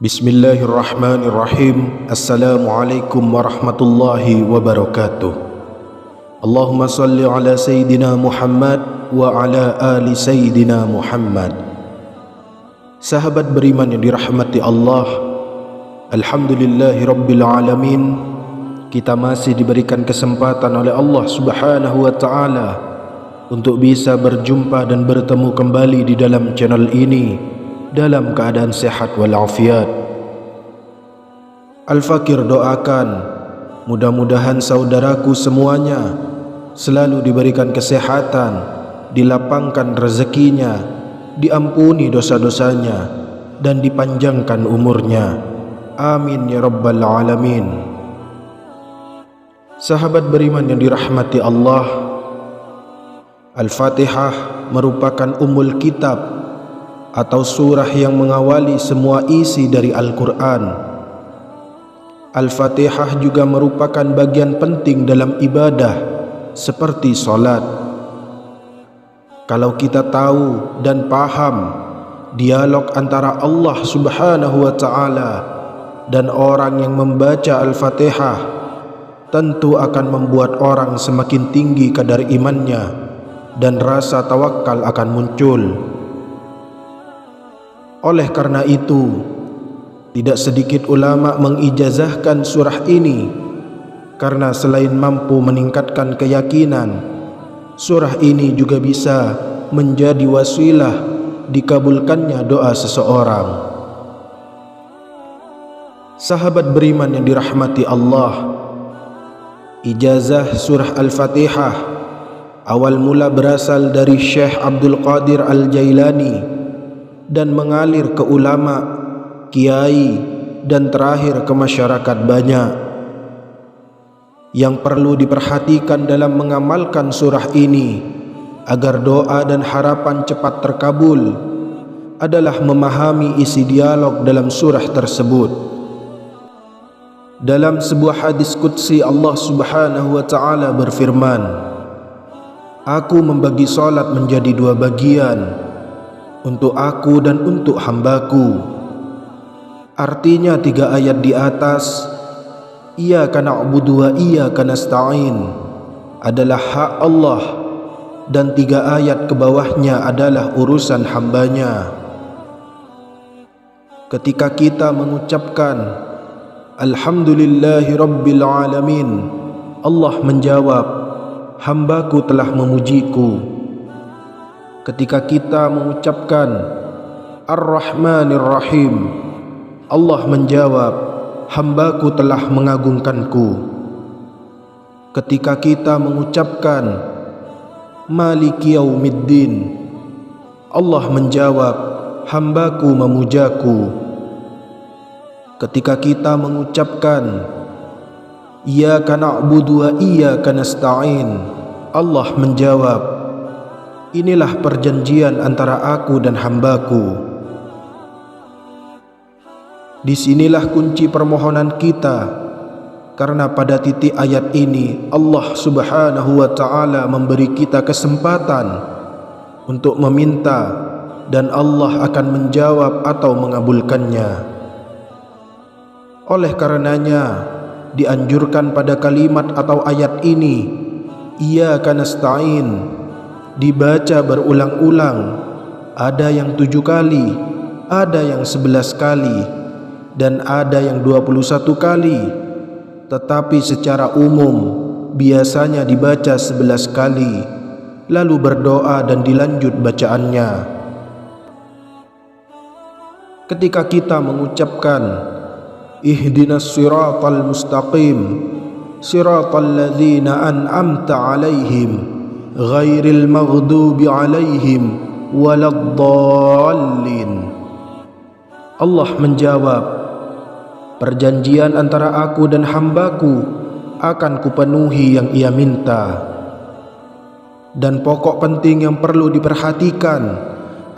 Bismillahirrahmanirrahim. Assalamualaikum warahmatullahi wabarakatuh. Allahumma salli ala Sayyidina Muhammad wa ala ali Sayyidina Muhammad. Sahabat beriman yang dirahmati Allah, alhamdulillahi rabbil alamin. Kita masih diberikan kesempatan oleh Allah subhanahu wa ta'ala untuk bisa berjumpa dan bertemu kembali di dalam channel ini dalam keadaan sehat walafiat. Al-Fakir doakan mudah-mudahan saudaraku semuanya selalu diberikan kesehatan, dilapangkan rezekinya, diampuni dosa-dosanya, dan dipanjangkan umurnya. Amin ya rabbal alamin. Sahabat beriman yang dirahmati Allah, Al-Fatihah merupakan ummul kitab atau surah yang mengawali semua isi dari Al-Quran. Al-Fatihah juga merupakan bagian penting dalam ibadah seperti solat. Kalau kita tahu dan paham dialog antara Allah subhanahu wa ta'ala dan orang yang membaca Al-Fatihah, tentu akan membuat orang semakin tinggi kadar imannya dan rasa tawakal akan muncul. Oleh karena itu, tidak sedikit ulama mengijazahkan surah ini karena selain mampu meningkatkan keyakinan, surah ini juga bisa menjadi wasilah dikabulkannya doa seseorang. Sahabat beriman yang dirahmati Allah, ijazah surah Al-Fatihah awal mula berasal dari Syekh Abdul Qadir Al-Jailani dan mengalir ke ulama, kiai, dan terakhir ke masyarakat banyak. Yang perlu diperhatikan dalam mengamalkan surah ini agar doa dan harapan cepat terkabul adalah memahami isi dialog dalam surah tersebut. Dalam sebuah hadis qudsi, Allah subhanahu wa ta'ala berfirman, "Aku membagi salat menjadi dua bagian, untuk aku dan untuk hambaku." Artinya 3 ayat di atas, Iyyaka na'budu wa iyyaka nasta'in, adalah hak Allah, dan 3 ayat ke bawahnya adalah urusan hambanya. Ketika kita mengucapkan Alhamdulillahi rabbil alamin, Allah menjawab, "Hambaku telah memujiku." Ketika kita mengucapkan Ar-Rahmanir Rahim, Allah menjawab, "Hambaku telah mengagungkanku." Ketika kita mengucapkan Maliki Yaumiddin, Allah menjawab, "Hambaku memujaku." Ketika kita mengucapkan Iyyaka na'budu wa iyyaka nasta'in, Allah menjawab, "Inilah perjanjian antara aku dan hambaku." Disinilah kunci permohonan kita, karena pada titik ayat ini Allah subhanahu wa ta'ala memberi kita kesempatan untuk meminta, dan Allah akan menjawab atau mengabulkannya. Oleh karenanya dianjurkan pada kalimat atau ayat ini Iyyaka nasta'in dibaca berulang-ulang, ada yang 7 kali, ada yang 11 kali, dan ada yang 21 kali. Tetapi secara umum biasanya dibaca 11 kali, lalu berdoa dan dilanjut bacaannya. Ketika kita mengucapkan Ihdinas siratal mustaqim, siratal ladzina an'amta alaihim ghairil maghdubi alaihim waladdallin, Allah menjawab, perjanjian antara aku dan hambaku akan kupenuhi yang ia minta. Dan pokok penting yang perlu diperhatikan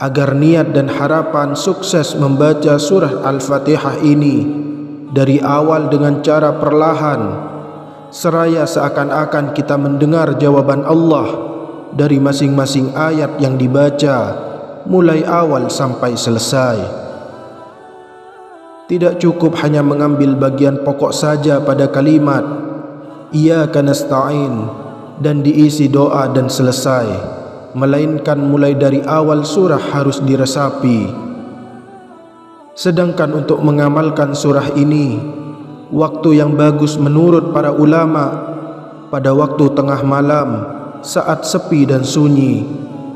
agar niat dan harapan sukses membaca surah Al-Fatihah ini dari awal dengan cara perlahan, seraya seakan-akan kita mendengar jawaban Allah dari masing-masing ayat yang dibaca mulai awal sampai selesai. Tidak cukup hanya mengambil bagian pokok saja pada kalimat Iyyaka nasta'in dan diisi doa dan selesai, melainkan mulai dari awal surah harus diresapi. Sedangkan untuk mengamalkan surah ini, waktu yang bagus menurut para ulama pada waktu tengah malam, saat sepi dan sunyi,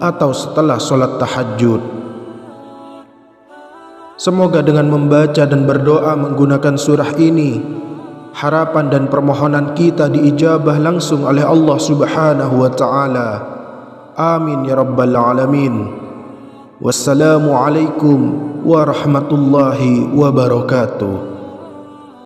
atau setelah solat tahajud. Semoga dengan membaca dan berdoa menggunakan surah ini, harapan dan permohonan kita diijabah langsung oleh Allah Subhanahu wa taala. Amin ya rabbal alamin. Wassalamu alaikum warahmatullahi wabarakatuh.